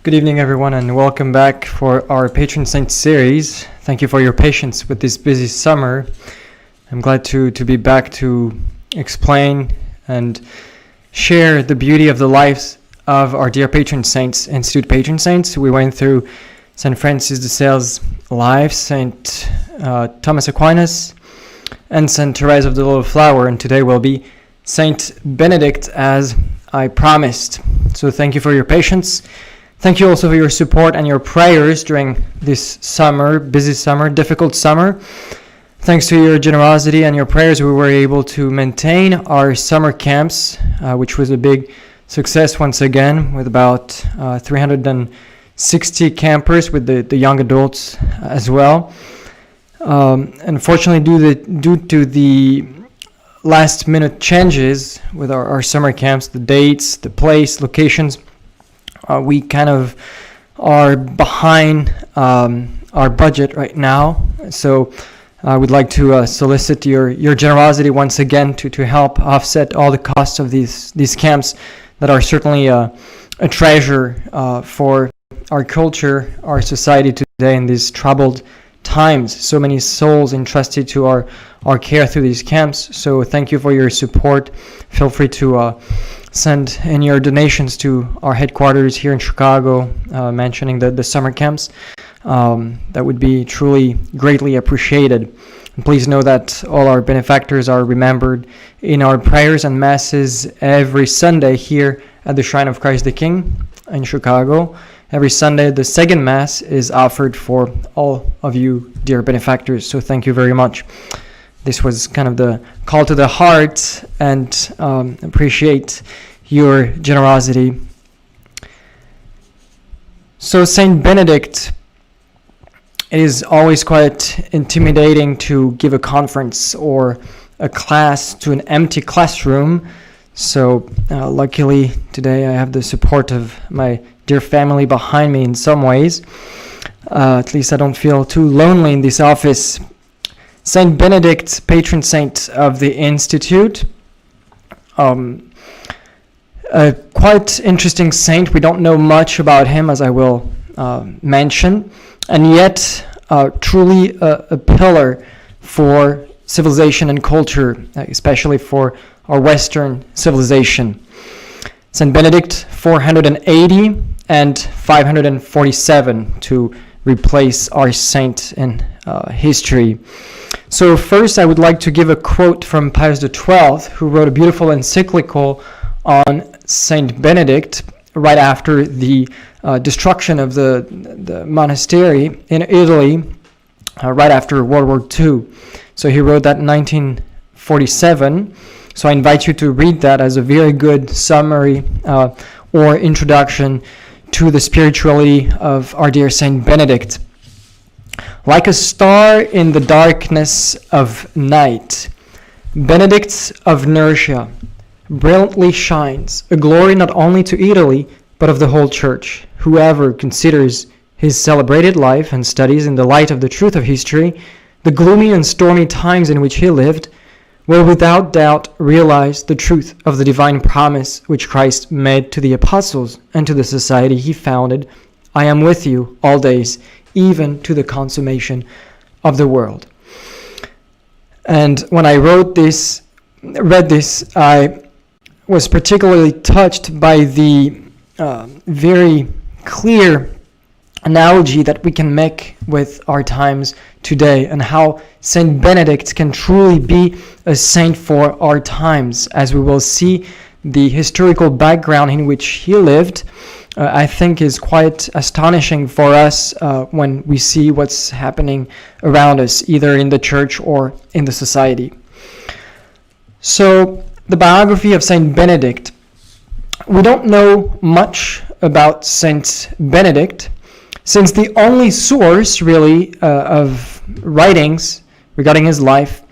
Good evening, everyone, and welcome back for our Patron Saint series. Thank you for your patience with this busy summer. I'm glad to be back to explain and share the beauty of the lives of our dear patron saints, Institute patron saints. We went through St. Francis de Sales' life, St. Thomas Aquinas, and St. Therese of the Little Flower, and today will be St. Benedict, as I promised. So thank you for your patience. Thank you also for your support and your prayers during this summer, busy summer, difficult summer. Thanks to your generosity and your prayers, we were able to maintain our summer camps, which was a big success once again, with about 360 campers with the young adults as well. Unfortunately, due to the last-minute changes with our summer camps, the dates, the place, locations, we kind of are behind our budget right now. So I would like to solicit your generosity once again to help offset all the costs of these camps that are certainly a treasure for our culture, our society today in these troubled times. So many souls entrusted to our care through these camps. So thank you for your support. Feel free to send in your donations to our headquarters here in Chicago, mentioning the summer camps. That would be truly greatly appreciated. And please know that all our benefactors are remembered in our prayers and masses every Sunday here at the Shrine of Christ the King in Chicago. Every Sunday, the second Mass is offered for all of you, dear benefactors. So thank you very much. This was kind of the call to the heart, and appreciate your generosity. So Saint Benedict, it is always quite intimidating to give a conference or a class to an empty classroom. So luckily today I have the support of my dear family behind me in some ways. At least I don't feel too lonely in this office. Saint Benedict, patron saint of the Institute. A quite interesting saint. We don't know much about him, as I will mention, and yet truly a pillar for civilization and culture, especially for our Western civilization. Saint Benedict, 480 and 547 to replace our saint in history. So first I would like to give a quote from Pius XII, who wrote a beautiful encyclical on Saint Benedict right after the destruction of the monastery in Italy, right after World War II. So he wrote that in 1947. So I invite you to read that as a very good summary or introduction to the spirituality of our dear Saint Benedict. Like a star in the darkness of night, Benedict of Nursia brilliantly shines, a glory not only to Italy, but of the whole Church. Whoever considers his celebrated life and studies in the light of the truth of history, the gloomy and stormy times in which he lived, will without doubt realize the truth of the divine promise which Christ made to the apostles and to the society he founded. I am with you all days, even to the consummation of the world. And when I read this, I was particularly touched by the very clear analogy that we can make with our times today, and how Saint Benedict can truly be a saint for our times. As we will see, the historical background in which he lived, I think, is quite astonishing for us when we see what's happening around us, either in the church or in the society. So, the biography of Saint Benedict. We don't know much about Saint Benedict, since the only source, really, of writings regarding his life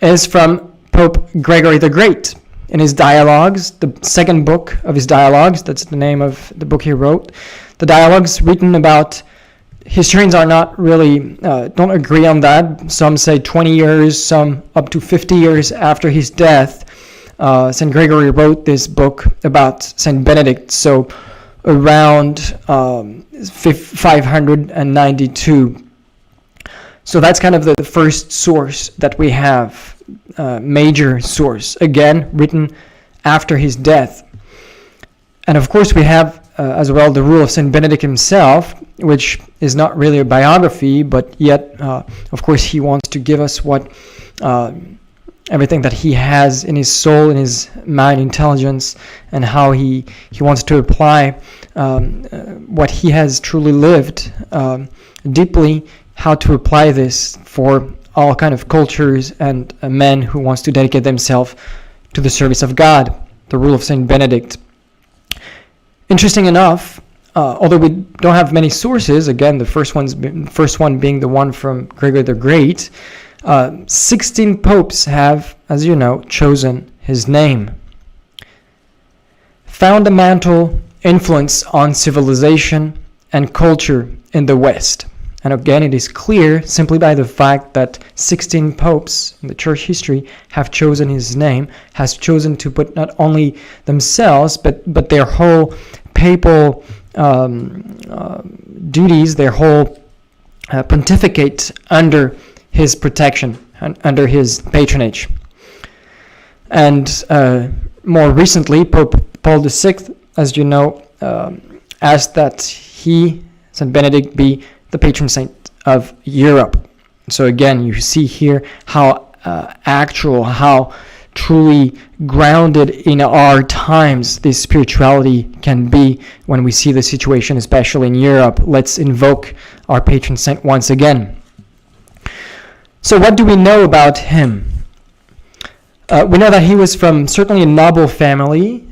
is from Pope Gregory the Great. In his dialogues, the second book of his dialogues, that's the name of the book he wrote, the dialogues written about, historians are not really, don't agree on that. Some say 20 years, some up to 50 years after his death, St. Gregory wrote this book about St. Benedict. So around 592. So that's kind of the first source that we have, major source, again, written after his death. And of course we have as well the rule of Saint Benedict himself, which is not really a biography, but yet, of course, he wants to give us what everything that he has in his soul, in his mind, intelligence, and how he wants to apply what he has truly lived deeply, how to apply this for all kind of cultures and men who wants to dedicate themselves to the service of God, the rule of Saint Benedict. Interesting enough, although we don't have many sources, again, the first one being the one from Gregory the Great, 16 popes have, as you know, chosen his name. Fundamental influence on civilization and culture in the West. And again, it is clear simply by the fact that 16 popes in the church history have chosen his name, has chosen to put not only themselves, but their whole papal duties, their whole pontificate under his protection, under his patronage. And more recently, Pope Paul VI, as you know, asked that he, St. Benedict, be the patron saint of Europe. So again, you see here how actual, how truly grounded in our times this spirituality can be when we see the situation, especially in Europe. Let's invoke our patron saint once again. So what do we know about him? We know that he was from certainly a noble family,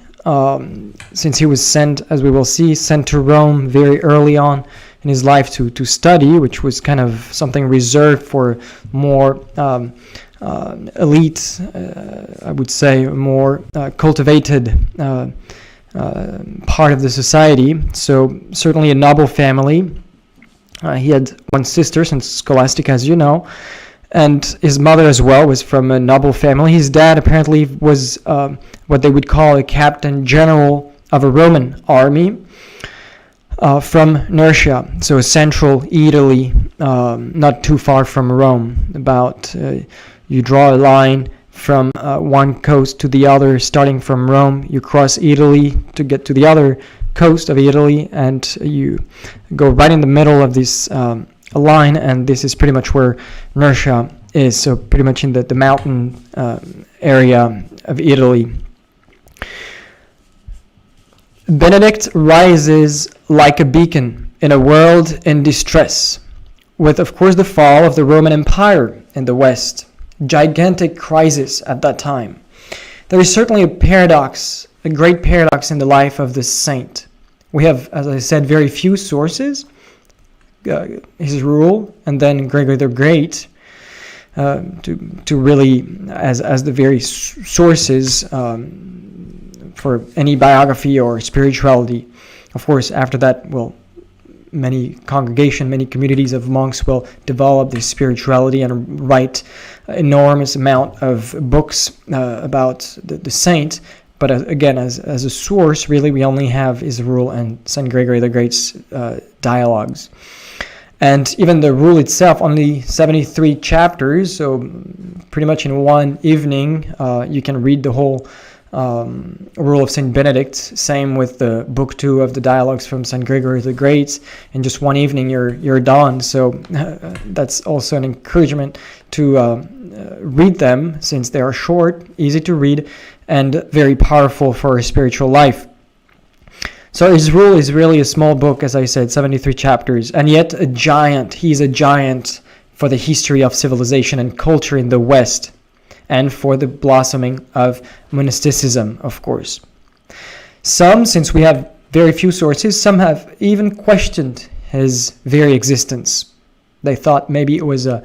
since he was sent, as we will see, sent to Rome very early on in his life to study, which was kind of something reserved for more elite, I would say, more cultivated part of the society. So certainly a noble family. He had one sister, St. Scholastica, as you know, and his mother as well was from a noble family. His dad apparently was what they would call a captain general of a Roman army. From Nursia, so central Italy, not too far from Rome. About you draw a line from one coast to the other, starting from Rome. You cross Italy to get to the other coast of Italy, and you go right in the middle of this line, and this is pretty much where Nursia is. So pretty much in the mountain area of Italy. Benedict rises like a beacon in a world in distress, with, of course, the fall of the Roman Empire in the West. Gigantic crisis at that time. There is certainly a paradox, a great paradox in the life of this saint. We have, as I said, very few sources, his rule, and then Gregory the Great, to really, as the very sources for any biography or spirituality. Of course, after that, many communities of monks will develop this spirituality and write enormous amount of books about the saint. But again, as a source, really, we only have his rule and St. Gregory the Great's dialogues. And even the rule itself, only 73 chapters, so pretty much in one evening, you can read the whole rule of Saint Benedict. Same with the book 2 of the dialogues from Saint Gregory the Great. In just one evening, you're done. So that's also an encouragement to read them, since they are short, easy to read, and very powerful for a spiritual life. So his rule is really a small book, as I said, 73 chapters, and yet a giant. He's a giant for the history of civilization and culture in the West, and for the blossoming of monasticism, of course. Some, since we have very few sources, some have even questioned his very existence. They thought maybe it was a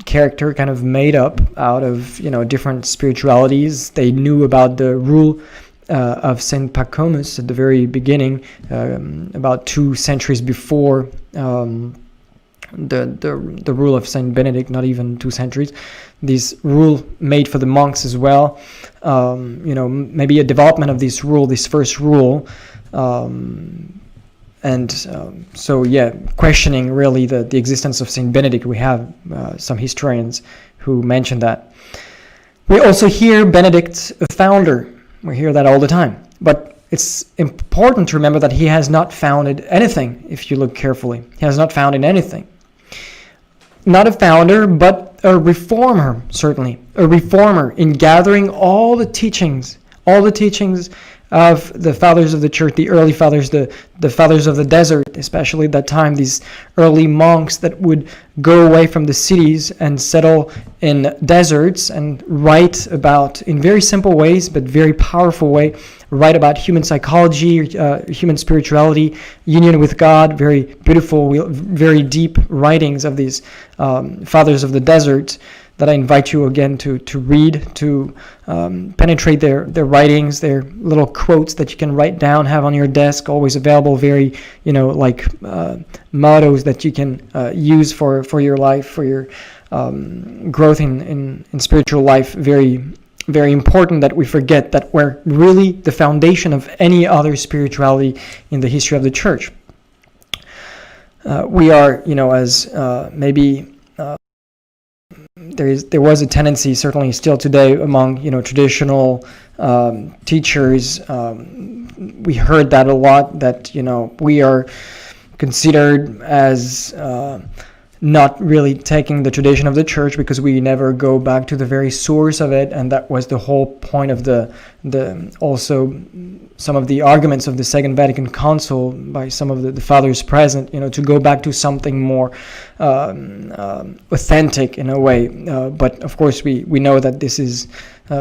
character kind of made up out of different spiritualities. They knew about the rule of Saint Pachomus at the very beginning, about 2 centuries before the rule of Saint Benedict, not even 2 centuries. This rule made for the monks as well. Maybe a development of this rule, this first rule, So questioning really the existence of Saint Benedict. We have some historians who mention that. We also hear Benedict a founder. We hear that all the time. But it's important to remember that he has not founded anything, if you look carefully. He has not founded anything. Not a founder, but a reformer, certainly. A reformer in gathering all the teachings of the fathers of the church, the early fathers, the fathers of the desert, especially at that time, these early monks that would go away from the cities and settle in deserts and write about, in very simple ways, but very powerful way, write about human psychology, human spirituality, union with God, very beautiful, very deep writings of these fathers of the desert that I invite you again to read, to penetrate their writings, their little quotes that you can write down, have on your desk, always available, very, mottos that you can use for your life, for your growth in spiritual life. Very, very important that we forget that we're really the foundation of any other spirituality in the history of the church. We are, as maybe... There was a tendency, certainly still today, among traditional teachers. We heard that a lot. That we are considered as not really taking the tradition of the church because we never go back to the very source of it, and that was the whole point of the also some of the arguments of the Second Vatican Council by some of the fathers present, to go back to something more authentic in a way. But of course, we know that this is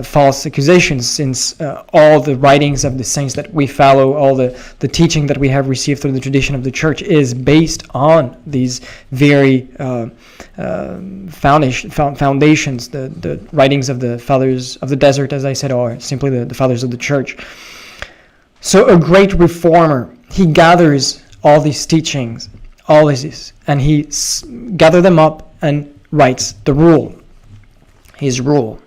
false accusations, since all the writings of the saints that we follow, all the teaching that we have received through the tradition of the church is based on these very foundations, the writings of the fathers of the desert, as I said, or simply the fathers of the church. So a great reformer, he gathers all these teachings, all this, and he gathers them up and writes the rule, his rule.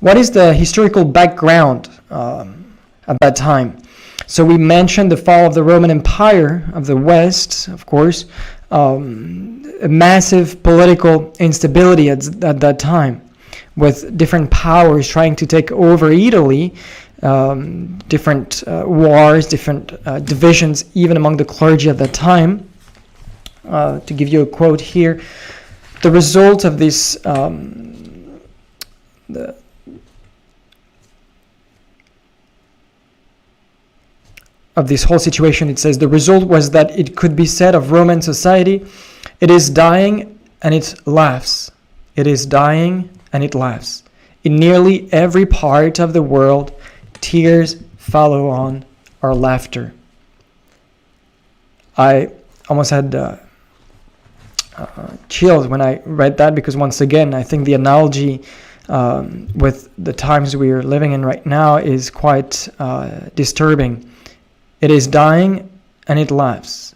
What is the historical background at that time? So we mentioned the fall of the Roman Empire of the West, of course, a massive political instability at that time, with different powers trying to take over Italy, different wars, different divisions, even among the clergy at that time. To give you a quote here, the result of this, of this whole situation, it says, the result was that it could be said of Roman society, it is dying and it laughs. It is dying and it laughs. In nearly every part of the world, tears follow on our laughter. I almost had chills when I read that, because once again, I think the analogy with the times we are living in right now is quite disturbing. It is dying and it laughs.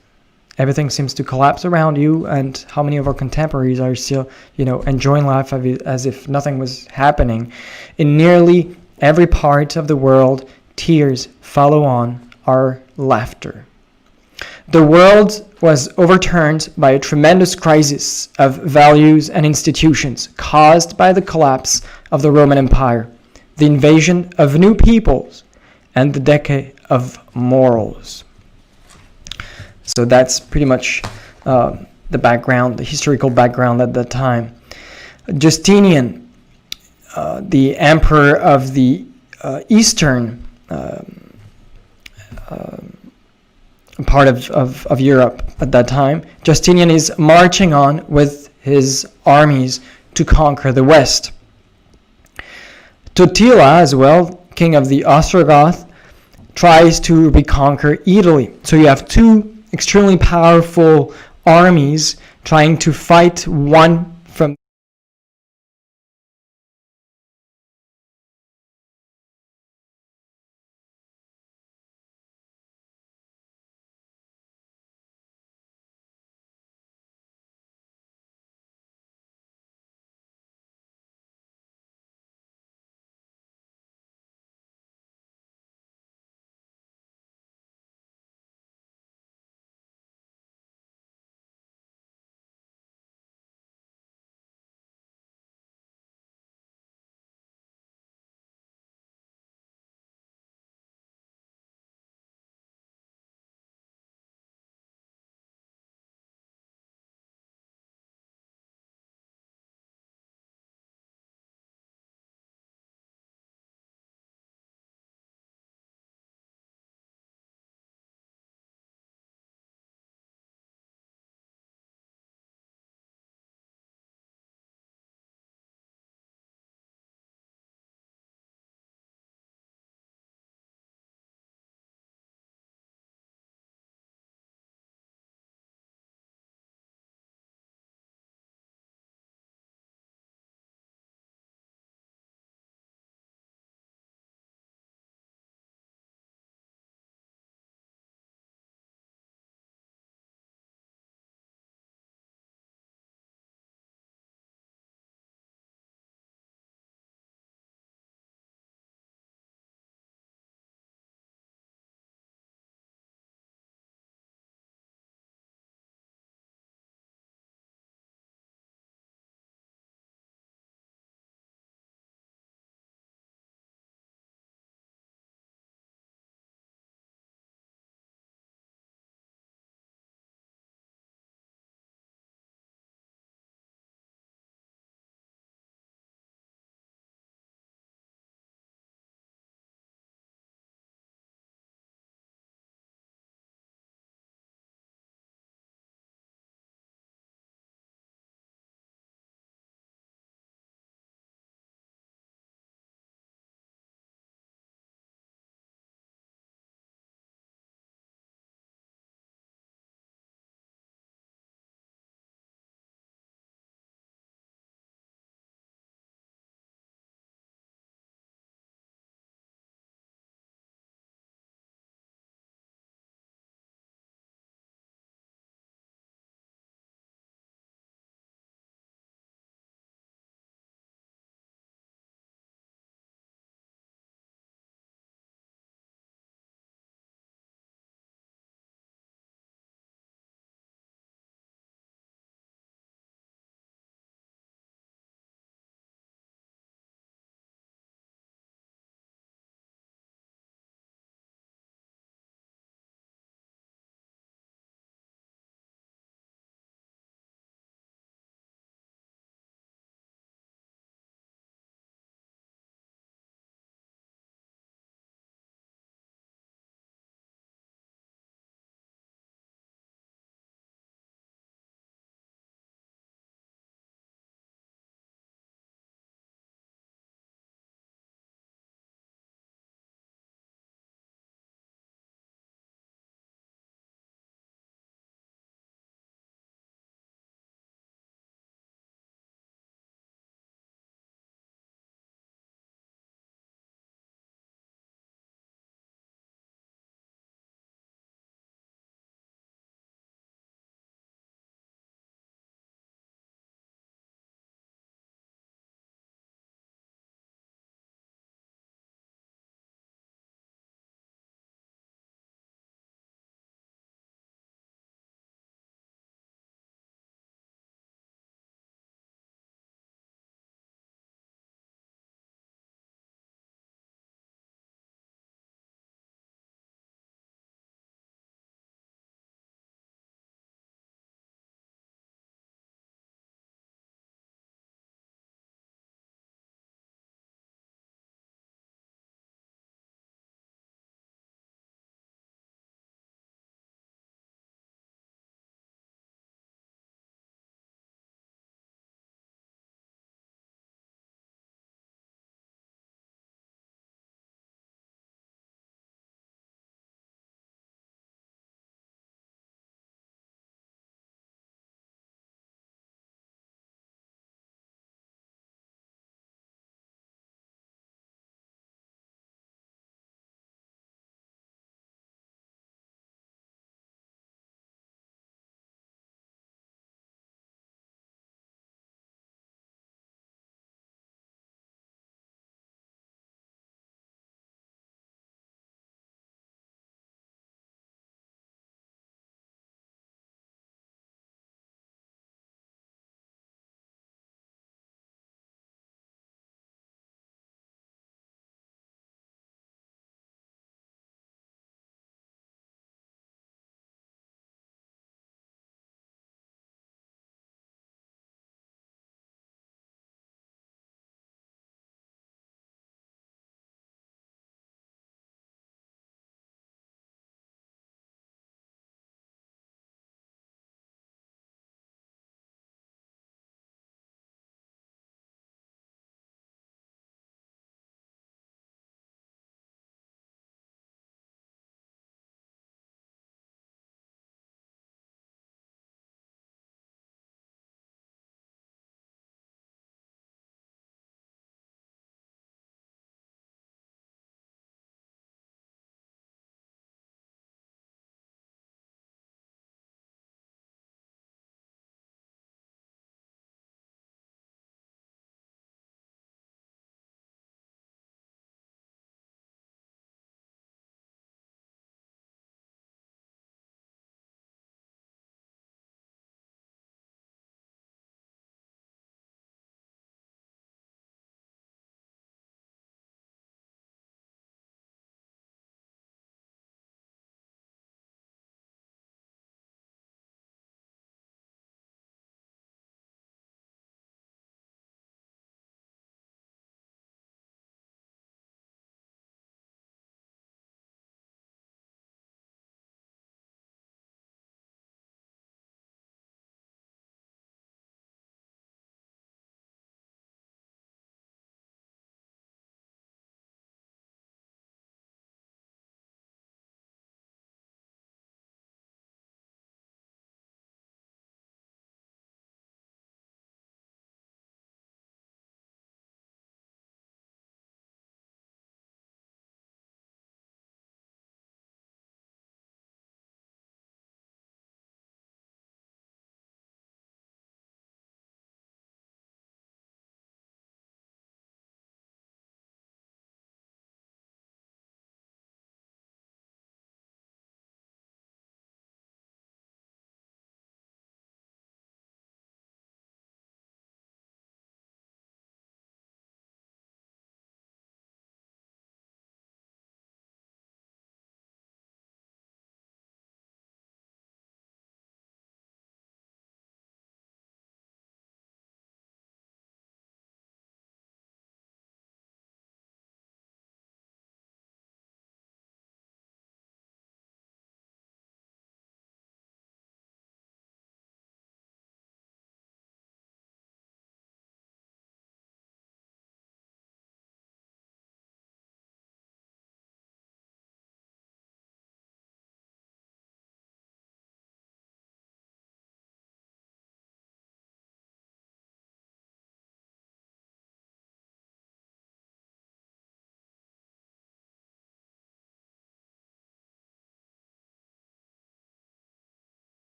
Everything seems to collapse around you, and how many of our contemporaries are still, enjoying life as if nothing was happening? In nearly every part of the world, tears follow on our laughter. The world was overturned by a tremendous crisis of values and institutions caused by the collapse of the Roman Empire, the invasion of new peoples, and the decay of morals. So that's pretty much the background, the historical background at that time. Justinian, the emperor of the eastern part of Europe at that time, Justinian is marching on with his armies to conquer the west. Totila, as well, king of the Ostrogoths, tries to reconquer Italy. So you have two extremely powerful armies trying to fight one